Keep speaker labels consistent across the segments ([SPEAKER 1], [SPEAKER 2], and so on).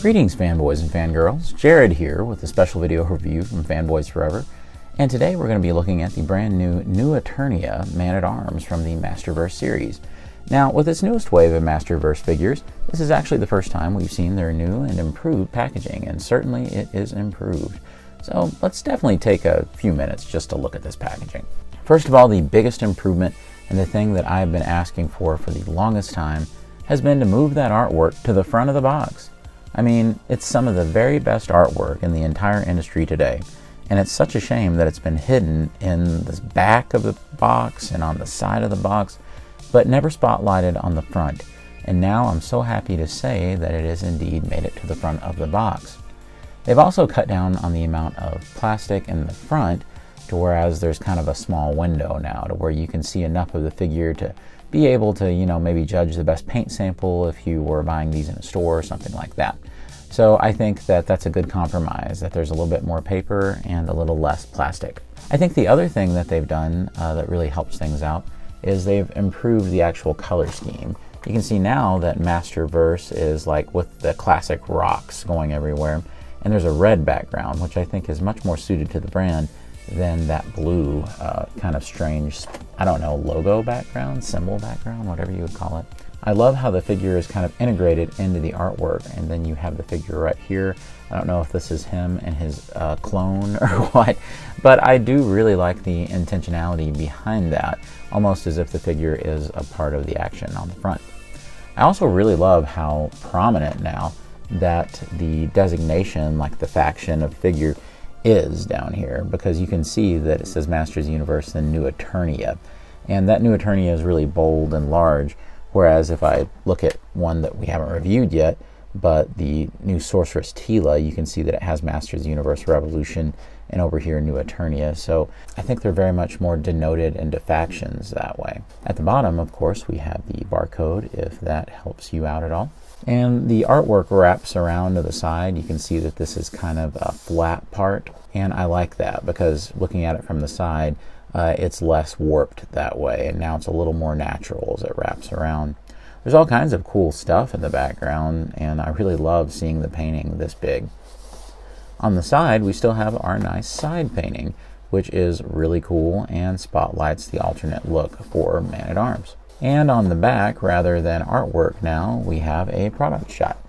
[SPEAKER 1] Greetings fanboys and fangirls, Jared here with a special video review from Fanboys Forever, and today we're going to be looking at the brand new Eternia Man-at-Arms from the Masterverse series. Now, with this newest wave of Masterverse figures, this is actually the first time we've seen their new and improved packaging, and certainly it is improved. So let's definitely take a few minutes just to look at this packaging. First of all, the biggest improvement and the thing that I've been asking for the longest time has been to move that artwork to the front of the box. I mean, it's some of the very best artwork in the entire industry today, and it's such a shame that it's been hidden in the back of the box and on the side of the box, but never spotlighted on the front. And now I'm so happy to say that it has indeed made it to the front of the box. They've also cut down on the amount of plastic in the front to whereas there's kind of a small window now to where you can see enough of the figure to be able to, maybe judge the best paint sample if you were buying these in a store or something like that. So I think that that's a good compromise, that there's a little bit more paper and a little less plastic. I think the other thing that they've done that really helps things out is they've improved the actual color scheme. You can see now that Masterverse is like with the classic rocks going everywhere, and there's a red background, which I think is much more suited to the brand than that blue kind of strange, I don't know, logo background, symbol background, whatever you would call it. I love how the figure is kind of integrated into the artwork, and then you have the figure right here. I don't know if this is him and his clone or what, but I do really like the intentionality behind that, almost as if the figure is a part of the action on the front. I also really love how prominent now that the designation, like the faction of figure, is down here, because you can see that it says Masters Universe and New Eternia, and that New Eternia is really bold and large, whereas if I look at one that we haven't reviewed yet, but the new Sorceress Tila, you can see that it has Masters Universe Revolution and over here New Eternia, so I think they're very much more denoted into factions that way. At the bottom, of course, we have the barcode, if that helps you out at all. And the artwork wraps around to the side. You can see that this is kind of a flat part, and I like that because looking at it from the side, it's less warped that way, and now it's a little more natural as it wraps around. There's all kinds of cool stuff in the background, and I really love seeing the painting this big. On the side, we still have our nice side painting, which is really cool and spotlights the alternate look for Man-at-Arms. And on the back, rather than artwork now, we have a product shot.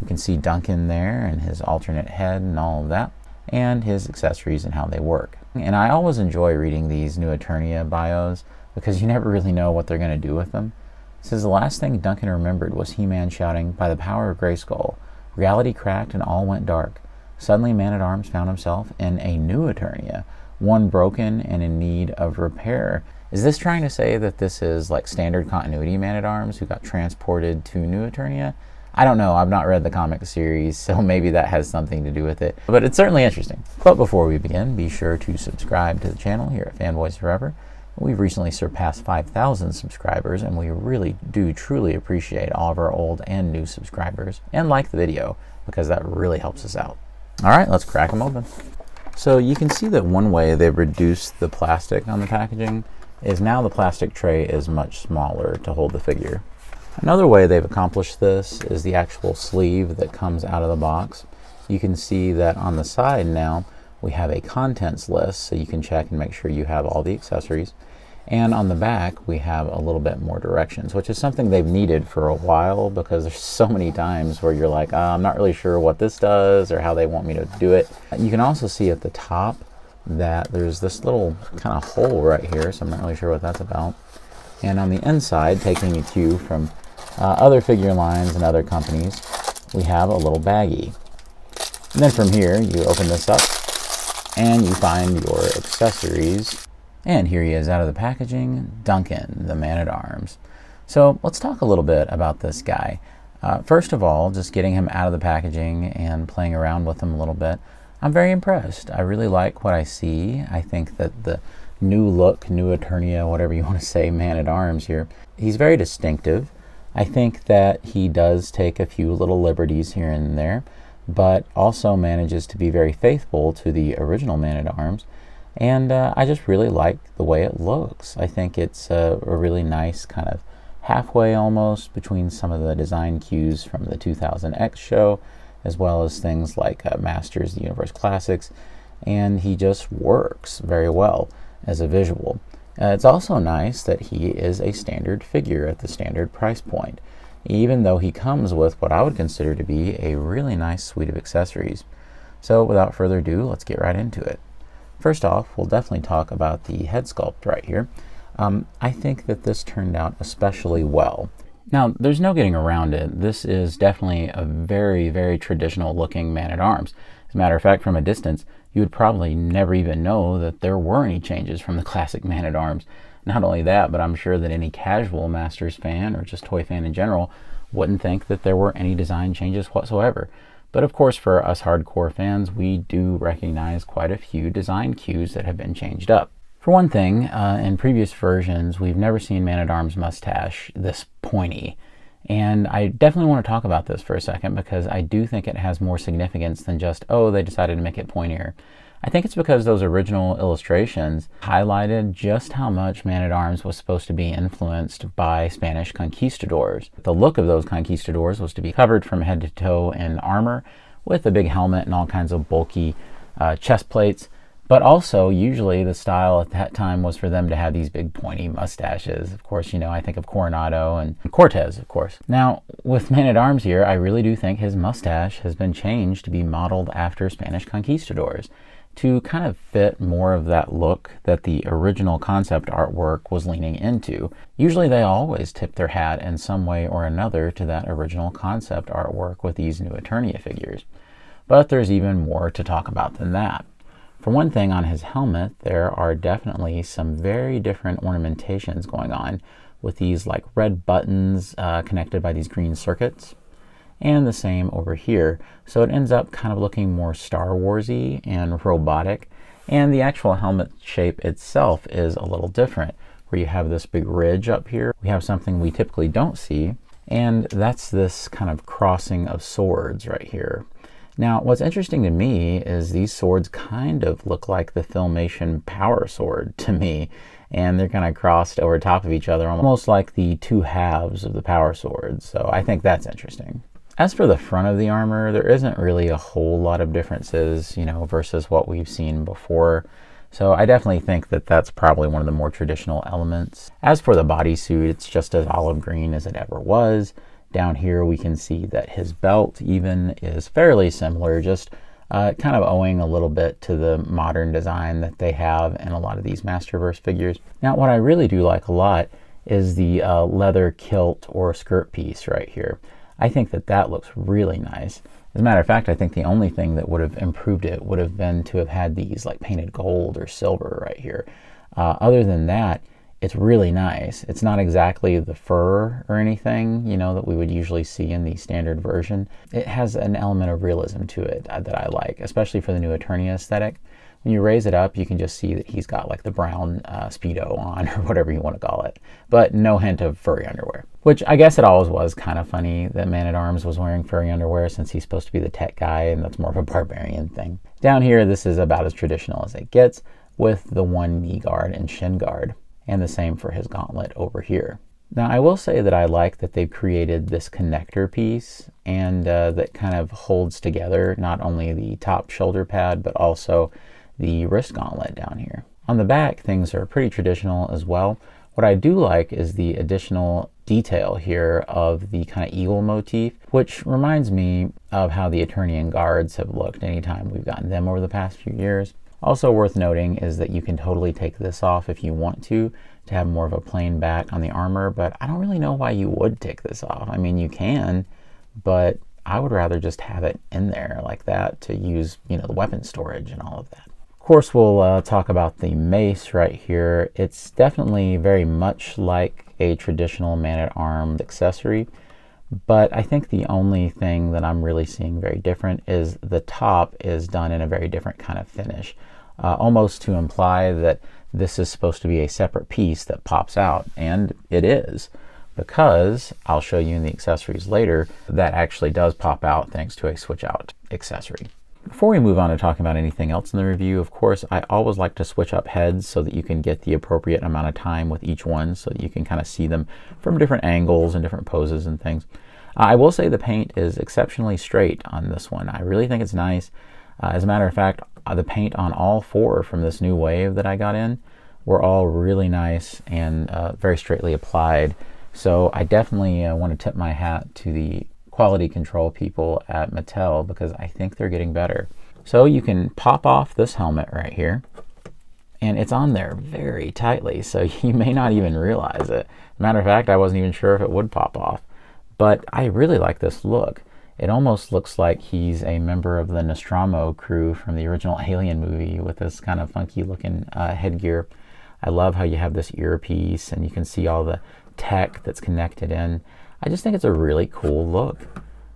[SPEAKER 1] You can see Duncan there and his alternate head and all of that, and his accessories and how they work. And I always enjoy reading these new Eternia bios because you never really know what they're going to do with them. It says the last thing Duncan remembered was He-Man shouting, "By the power of Grayskull, reality cracked and all went dark. Suddenly Man-at-Arms found himself in a new Eternia, one broken and in need of repair." Is this trying to say that this is like standard continuity Man-at-Arms who got transported to New Eternia? I don't know, I've not read the comic series, so maybe that has something to do with it, but it's certainly interesting. But before we begin, be sure to subscribe to the channel here at Fanboys Forever. We've recently surpassed 5,000 subscribers, and we really do truly appreciate all of our old and new subscribers, and like the video, because that really helps us out. Alright, let's crack them open. So you can see that one way they've reduced the plastic on the packaging is now the plastic tray is much smaller to hold the figure. Another way they've accomplished this is the actual sleeve that comes out of the box. You can see that on the side now we have a contents list, so you can check and make sure you have all the accessories. And on the back we have a little bit more directions, which is something they've needed for a while because there's so many times where you're like, I'm not really sure what this does or how they want me to do it. You can also see at the top that there's this little kind of hole right here, so I'm not really sure what that's about. And on the inside, taking a cue from other figure lines and other companies, we have a little baggie. And then from here, you open this up and you find your accessories. And here he is out of the packaging, Duncan, the Man-at-Arms. So let's talk a little bit about this guy. First of all, just getting him out of the packaging and playing around with him a little bit, I'm very impressed. I really like what I see. I think that the new look, new Eternia, whatever you want to say, Man-at-Arms here, he's very distinctive. I think that he does take a few little liberties here and there, but also manages to be very faithful to the original Man-at-Arms. And I just really like the way it looks. I think it's a really nice kind of halfway almost between some of the design cues from the 2000X show as well as things like Masters of the Universe Classics, and he just works very well as a visual. It's also nice that he is a standard figure at the standard price point, even though he comes with what I would consider to be a really nice suite of accessories. So without further ado, let's get right into it. First off, we'll definitely talk about the head sculpt right here. I think that this turned out especially well. Now, there's no getting around it. This is definitely a very, very traditional looking man-at-arms. As a matter of fact, from a distance, you would probably never even know that there were any changes from the classic man-at-arms. Not only that, but I'm sure that any casual Masters fan or just toy fan in general wouldn't think that there were any design changes whatsoever. But of course, for us hardcore fans, we do recognize quite a few design cues that have been changed up. For one thing, in previous versions, we've never seen Man-at-Arms mustache this pointy. And I definitely want to talk about this for a second because I do think it has more significance than just, oh, they decided to make it pointier. I think it's because those original illustrations highlighted just how much Man-at-Arms was supposed to be influenced by Spanish conquistadors. The look of those conquistadors was to be covered from head to toe in armor with a big helmet and all kinds of bulky chest plates. But also, usually the style at that time was for them to have these big pointy mustaches. Of course, you know, I think of Coronado and Cortez, of course. Now, with Man-at-Arms here, I really do think his mustache has been changed to be modeled after Spanish conquistadors to kind of fit more of that look that the original concept artwork was leaning into. Usually they always tip their hat in some way or another to that original concept artwork with these new Eternia figures. But there's even more to talk about than that. For one thing, on his helmet, there are definitely some very different ornamentations going on with these like red buttons connected by these green circuits, and the same over here. So it ends up kind of looking more Star Wars-y and robotic, and the actual helmet shape itself is a little different, where you have this big ridge up here. We have something we typically don't see, and that's this kind of crossing of swords right here. Now, what's interesting to me is these swords kind of look like the Filmation Power Sword to me, and they're kind of crossed over top of each other, almost like the two halves of the Power Sword, so I think that's interesting. As for the front of the armor, there isn't really a whole lot of differences, you know, versus what we've seen before, so I definitely think that that's probably one of the more traditional elements. As for the bodysuit, it's just as olive green as it ever was. Down here we can see that his belt even is fairly similar, just kind of owing a little bit to the modern design that they have in a lot of these Masterverse figures. Now, what I really do like a lot is the leather kilt or skirt piece right here. I think that that looks really nice. As a matter of fact, I think the only thing that would have improved it would have been to have had these like painted gold or silver right here. Other than that, it's really nice. It's not exactly the fur or anything, you know, that we would usually see in the standard version. It has an element of realism to it that I like, especially for the new Eternia aesthetic. When you raise it up, you can just see that he's got like the brown Speedo on, or whatever you want to call it, but no hint of furry underwear. Which I guess it always was kind of funny that Man-at-Arms was wearing furry underwear, since he's supposed to be the tech guy, and that's more of a barbarian thing. Down here, this is about as traditional as it gets, with the one knee guard and shin guard, and the same for his gauntlet over here. Now, I will say that I like that they've created this connector piece, and that kind of holds together not only the top shoulder pad, but also the wrist gauntlet down here. On the back, things are pretty traditional as well. What I do like is the additional detail here of the kind of eagle motif, which reminds me of how the Eternian guards have looked anytime we've gotten them over the past few years. Also worth noting is that you can totally take this off if you want to have more of a plain back on the armor, but I don't really know why you would take this off. I mean, you can, but I would rather just have it in there like that to use, you know, the weapon storage and all of that. Of course, we'll talk about the mace right here. It's definitely very much like a traditional Man-at-Arms accessory, but I think the only thing that I'm really seeing very different is the top is done in a very different kind of finish, almost to imply that this is supposed to be a separate piece that pops out, and it is, because I'll show you in the accessories later that actually does pop out thanks to a switch out accessory. Before we move on to talking about anything else in the review, of course, I always like to switch up heads so that you can get the appropriate amount of time with each one, so that you can kind of see them from different angles and different poses and things. I will say the paint is exceptionally straight on this one. I really think it's nice. As a matter of fact, the paint on all four from this new wave that I got in were all really nice and very straightly applied. So I definitely want to tip my hat to the quality control people at Mattel, because I think they're getting better. So you can pop off this helmet right here, and it's on there very tightly, so you may not even realize it. Matter of fact, I wasn't even sure if it would pop off, but I really like this look. It almost looks like he's a member of the Nostromo crew from the original Alien movie with this kind of funky looking headgear. I love how you have this earpiece and you can see all the tech that's connected in. I just think it's a really cool look.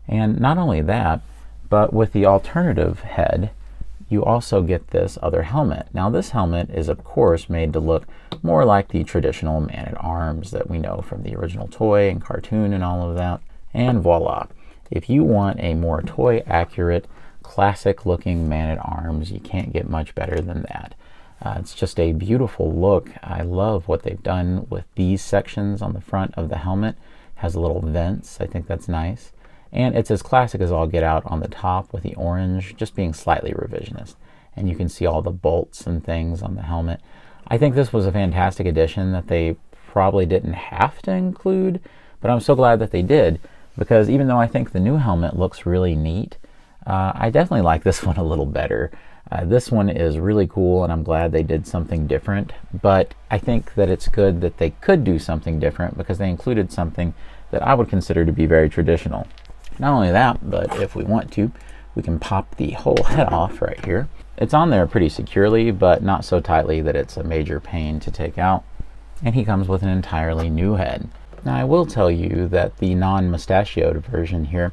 [SPEAKER 1] And not only that, but with the alternative head, you also get this other helmet. Now this helmet is of course made to look more like the traditional Man-at-Arms that we know from the original toy and cartoon and all of that. And voila. If you want a more toy accurate, classic looking Man-at-Arms, you can't get much better than that. It's just a beautiful look. I love what they've done with these sections on the front of the helmet. It has little vents. I think that's nice. And it's as classic as all get out on the top with the orange just being slightly revisionist. And you can see all the bolts and things on the helmet. I think this was a fantastic addition that they probably didn't have to include, but I'm so glad that they did, because even though I think the new helmet looks really neat, I definitely like this one a little better. This one is really cool, and I'm glad they did something different, but I think that it's good that they could do something different because they included something that I would consider to be very traditional. Not only that, but if we want to, we can pop the whole head off right here. It's on there pretty securely, but not so tightly that it's a major pain to take out. And he comes with an entirely new head. Now I will tell you that the non-mustachioed version here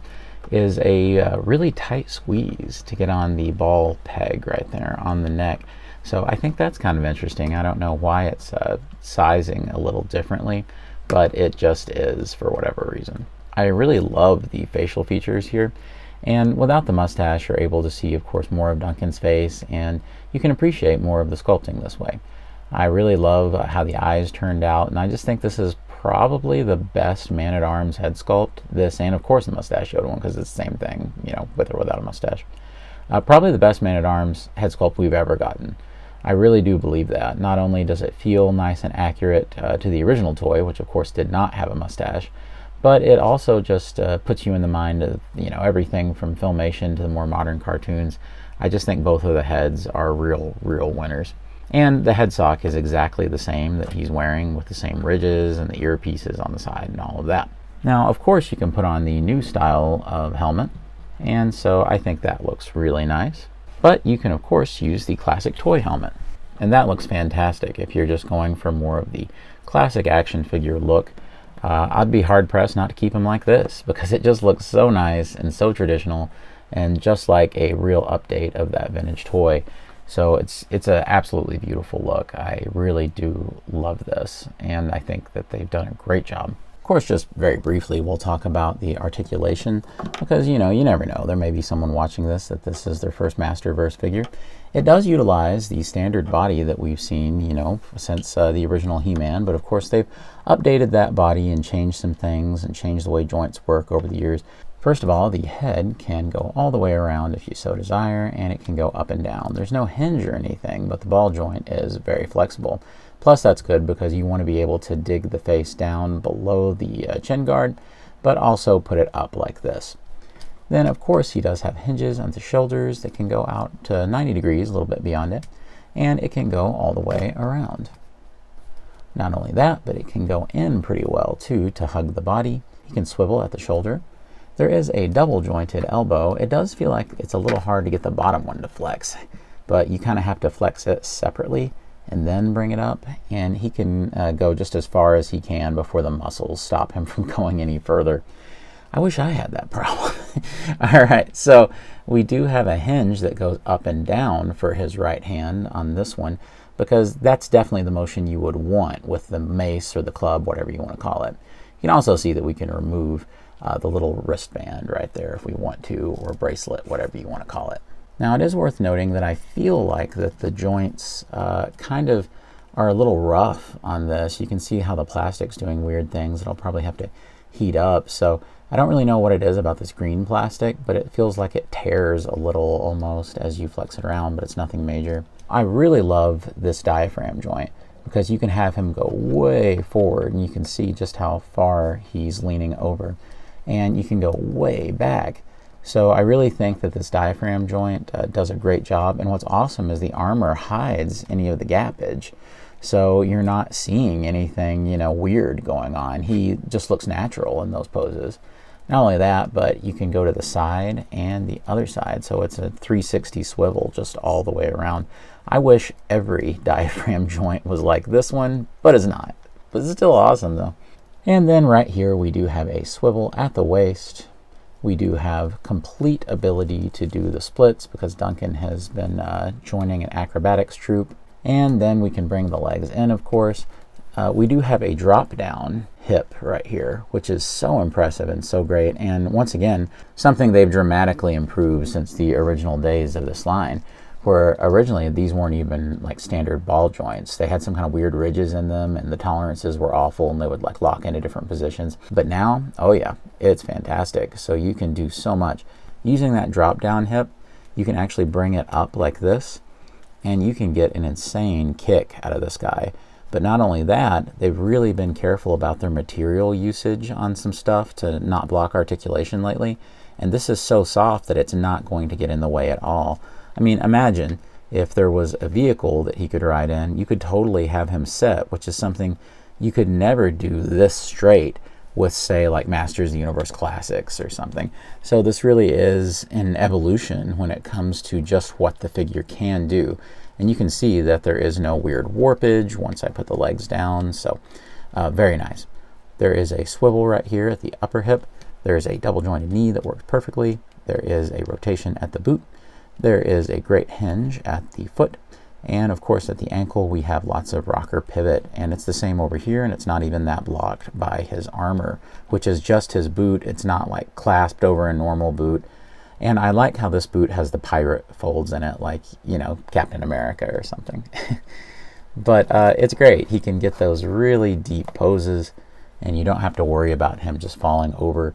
[SPEAKER 1] is a really tight squeeze to get on the ball peg right there on the neck. So I think that's kind of interesting. I don't know why it's sizing a little differently, but it just is for whatever reason. I really love the facial features here, and without the mustache you're able to see of course more of Duncan's face, and you can appreciate more of the sculpting this way. I really love how the eyes turned out, and I just think this is probably the best Man-at-Arms head sculpt, this and of course the mustachioed one, because it's the same thing, you know, with or without a mustache. Probably the best Man-at-Arms head sculpt we've ever gotten. I really do believe that. Not only does it feel nice and accurate to the original toy, which of course did not have a mustache, but it also just puts you in the mind of, you know, everything from Filmation to the more modern cartoons. I just think both of the heads are real winners. And the head sock is exactly the same that he's wearing, with the same ridges and the earpieces on the side and all of that. Now, of course, you can put on the new style of helmet, and so I think that looks really nice. But you can, of course, use the classic toy helmet, and that looks fantastic if you're just going for more of the classic action figure look. I'd be hard-pressed not to keep him like this, because it just looks so nice and so traditional and just like a real update of that vintage toy. So it's an absolutely beautiful look. I really do love this, and I think that they've done a great job. Of course, just very briefly, we'll talk about the articulation, because, you know, you never know. There may be someone watching this that this is their first Masterverse figure. It does utilize the standard body that we've seen, you know, since the original He-Man, but of course they've updated that body and changed some things and changed the way joints work over the years. First of all, the head can go all the way around if you so desire, and it can go up and down. There's no hinge or anything, but the ball joint is very flexible. Plus, that's good because you want to be able to dig the face down below the chin guard, but also put it up like this. Then, of course, he does have hinges on the shoulders that can go out to 90 degrees, a little bit beyond it, and it can go all the way around. Not only that, but it can go in pretty well, too, to hug the body. He can swivel at the shoulder. There is a double jointed elbow. It does feel like it's a little hard to get the bottom one to flex, but you kind of have to flex it separately and then bring it up, and he can go just as far as he can before the muscles stop him from going any further. I wish I had that problem. All right, so we do have a hinge that goes up and down for his right hand on this one, because that's definitely the motion you would want with the mace or the club, whatever you want to call it. You can also see that we can remove the little wristband right there if we want to, or bracelet, whatever you want to call it. Now, it is worth noting that I feel like that the joints kind of are a little rough on this. You can see how the plastic's doing weird things that I'll probably have to heat up. So I don't really know what it is about this green plastic, but it feels like it tears a little almost as you flex it around, but it's nothing major. I really love this diaphragm joint because you can have him go way forward and you can see just how far he's leaning over, and you can go way back. So I really think that this diaphragm joint does a great job, and what's awesome is the armor hides any of the gappage. So you're not seeing anything, you know, weird going on. He just looks natural in those poses. Not only that, but you can go to the side and the other side. So it's a 360 swivel just all the way around. I wish every diaphragm joint was like this one, but it's not. But it's still awesome though. And then right here we do have a swivel at the waist. We do have complete ability to do the splits because Duncan has been joining an acrobatics troupe. And then we can bring the legs in, of course. We do have a drop down hip right here, which is so impressive and so great. And once again, something they've dramatically improved since the original days of this line, where originally these weren't even like standard ball joints. They had some kind of weird ridges in them and the tolerances were awful and they would like lock into different positions. But now, oh yeah, it's fantastic. So you can do so much. Using that drop down hip, you can actually bring it up like this and you can get an insane kick out of this guy. But not only that, they've really been careful about their material usage on some stuff to not block articulation lately. And this is so soft that it's not going to get in the way at all. I mean, imagine if there was a vehicle that he could ride in, you could totally have him set, which is something you could never do this straight with, say, like Masters of the Universe Classics or something. So this really is an evolution when it comes to just what the figure can do. And you can see that there is no weird warpage once I put the legs down, so very nice. There is a swivel right here at the upper hip. There is a double jointed knee that works perfectly. There is a rotation at the boot. There is a great hinge at the foot. And of course at the ankle we have lots of rocker pivot, and it's the same over here, and it's not even that blocked by his armor, which is just his boot. It's not like clasped over a normal boot. And I like how this boot has the pirate folds in it, like, you know, Captain America or something. But it's great. He can get those really deep poses, and you don't have to worry about him just falling over.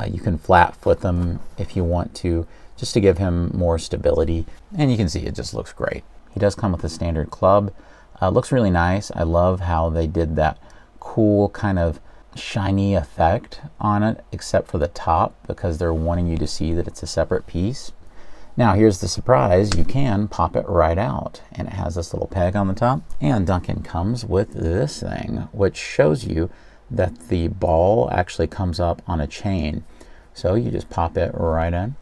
[SPEAKER 1] You can flat foot them if you want to, just to give him more stability. And you can see it just looks great. He does come with a standard club. Looks really nice. I love how they did that cool kind of shiny effect on it, except for the top, because they're wanting you to see that it's a separate piece. Now here's the surprise, you can pop it right out, and it has this little peg on the top. And Duncan comes with this thing, which shows you that the ball actually comes up on a chain. So you just pop it right in,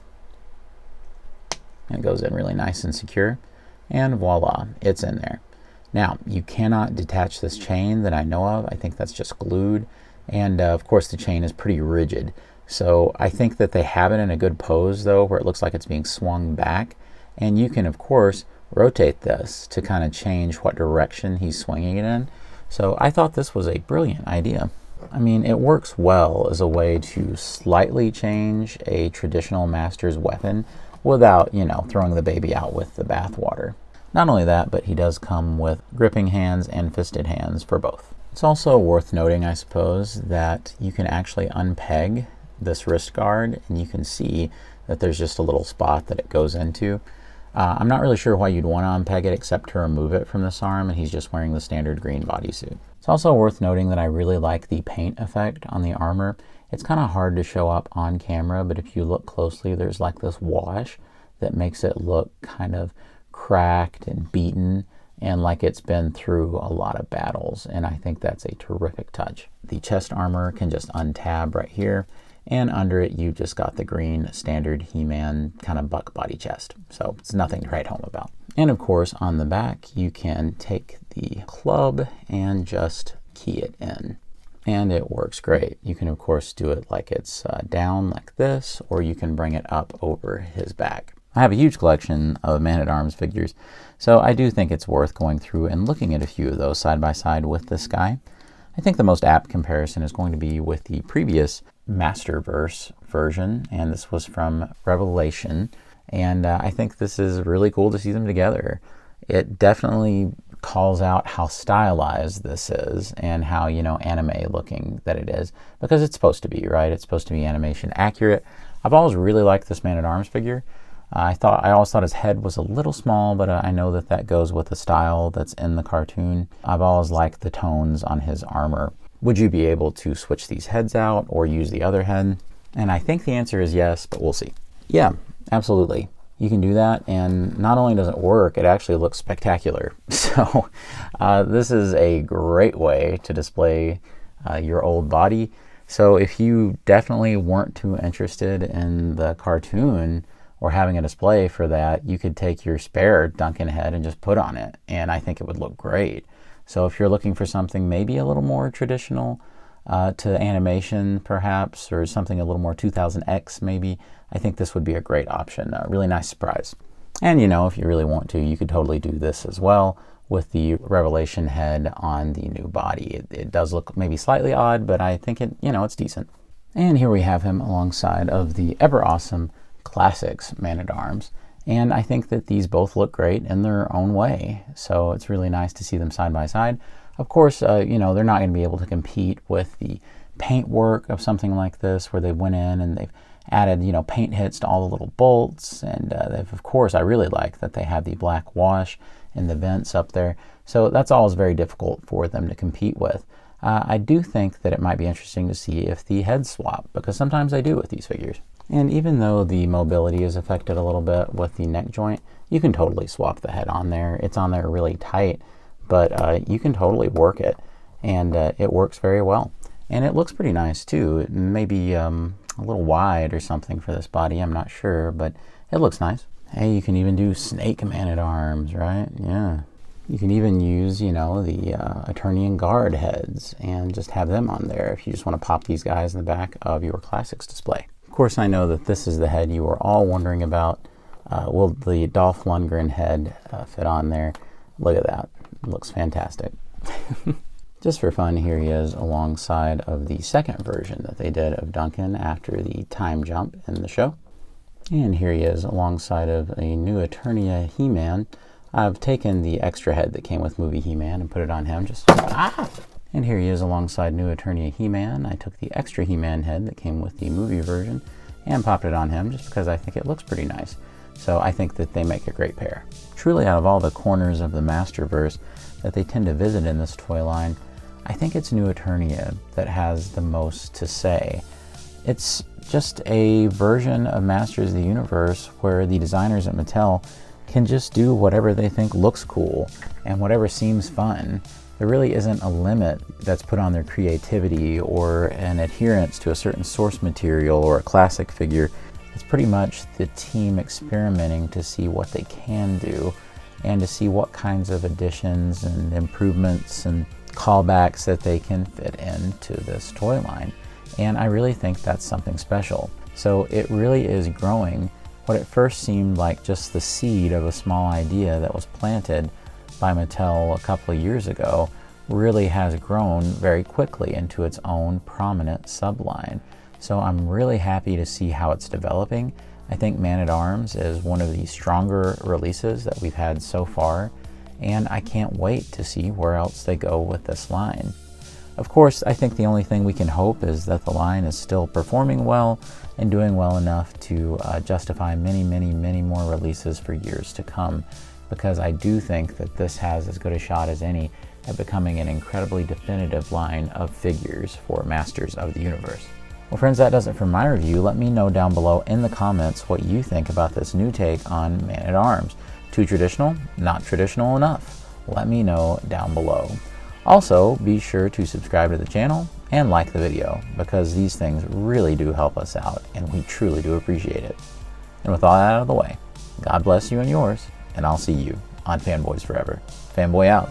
[SPEAKER 1] and it goes in really nice and secure, and voila, it's in there. Now you cannot detach this chain that I know of. I think that's just glued. And of course the chain is pretty rigid. So I think that they have it in a good pose though, where it looks like it's being swung back. And you can of course rotate this to kind of change what direction he's swinging it in. So I thought this was a brilliant idea. I mean, it works well as a way to slightly change a traditional Master's weapon without, you know, throwing the baby out with the bathwater. Not only that, but he does come with gripping hands and fisted hands for both. It's also worth noting, I suppose, that you can actually unpeg this wrist guard, and you can see that there's just a little spot that it goes into. I'm not really sure why you'd want to unpeg it except to remove it from this arm, and he's just wearing the standard green bodysuit. It's also worth noting that I really like the paint effect on the armor. It's kind of hard to show up on camera, but if you look closely, there's like this wash that makes it look kind of cracked and beaten, and like it's been through a lot of battles, and I think that's a terrific touch. The chest armor can just untab right here, and under it you just got the green standard He-Man kind of buck body chest, so it's nothing to write home about. And of course on the back you can take the club and just key it in, and it works great. You can of course do it like it's down like this, or you can bring it up over his back. I have a huge collection of Man-at-Arms figures, so I do think it's worth going through and looking at a few of those side by side with this guy. I think the most apt comparison is going to be with the previous Masterverse version, and this was from Revelation, and I think this is really cool to see them together. It definitely calls out how stylized this is and how, you know, anime looking that it is, because it's supposed to be, right? It's supposed to be animation accurate. I've always really liked this Man-at-Arms figure. I always thought his head was a little small, but I know that that goes with the style that's in the cartoon. I've always liked the tones on his armor. Would you be able to switch these heads out or use the other head? And I think the answer is yes, but we'll see. Yeah, absolutely. You can do that, and not only does it work, it actually looks spectacular. So this is a great way to display your old body. So if you definitely weren't too interested in the cartoon or having a display for that, you could take your spare Duncan head and just put on it, and I think it would look great. So if you're looking for something maybe a little more traditional to animation perhaps, or something a little more 2000X maybe, I think this would be a great option. A really nice surprise. And you know, if you really want to, you could totally do this as well with the Revelation head on the new body. It does look maybe slightly odd, but I think it's decent. And here we have him alongside of the ever awesome Classics Man-at-Arms. And I think that these both look great in their own way. So it's really nice to see them side by side. Of course, they're not going to be able to compete with the paint work of something like this, where they went in and they've added, paint hits to all the little bolts. And of course, I really like that they have the black wash in the vents up there. So that's always very difficult for them to compete with. I do think that it might be interesting to see if the heads swap, because sometimes they do with these figures. And even though the mobility is affected a little bit with the neck joint, you can totally swap the head on there. It's on there really tight, but you can totally work it, and it works very well. And it looks pretty nice too. It may be a little wide or something for this body, I'm not sure, but it looks nice. Hey, you can even do Snake Man-at-Arms, right? Yeah. You can even use, the Eternian guard heads and just have them on there if you just want to pop these guys in the back of your Classics display. Of course, I know that this is the head you were all wondering about. Will the Dolph Lundgren head fit on there? Look at that. It looks fantastic. Just for fun, here he is alongside of the second version that they did of Duncan after the time jump in the show. And here he is alongside of a new Eternia He-Man. I've taken the extra head that came with movie He-Man and put it on him. And here he is alongside new Eternia He-Man. I took the extra He-Man head that came with the movie version and popped it on him just because I think it looks pretty nice. So I think that they make a great pair. Truly, out of all the corners of the Masterverse that they tend to visit in this toy line, I think it's new Eternia that has the most to say. It's just a version of Masters of the Universe where the designers at Mattel can just do whatever they think looks cool and whatever seems fun. There really isn't a limit that's put on their creativity or an adherence to a certain source material or a classic figure. It's pretty much the team experimenting to see what they can do and to see what kinds of additions and improvements and callbacks that they can fit into this toy line. And I really think that's something special. So it really is growing. What at first seemed like just the seed of a small idea that was planted by Mattel a couple of years ago really has grown very quickly into its own prominent subline. So I'm really happy to see how it's developing. I think Man-at-Arms is one of the stronger releases that we've had so far, and I can't wait to see where else they go with this line. Of course, I think the only thing we can hope is that the line is still performing well and doing well enough to justify many, many, many more releases for years to come, because I do think that this has as good a shot as any at becoming an incredibly definitive line of figures for Masters of the Universe. Well friends, that does it for my review. Let me know down below in the comments what you think about this new take on Man-at-Arms. Too traditional? Not traditional enough? Let me know down below. Also, be sure to subscribe to the channel and like the video, because these things really do help us out and we truly do appreciate it. And with all that out of the way, God bless you and yours, and I'll see you on Fanboys Forever. Fanboy out.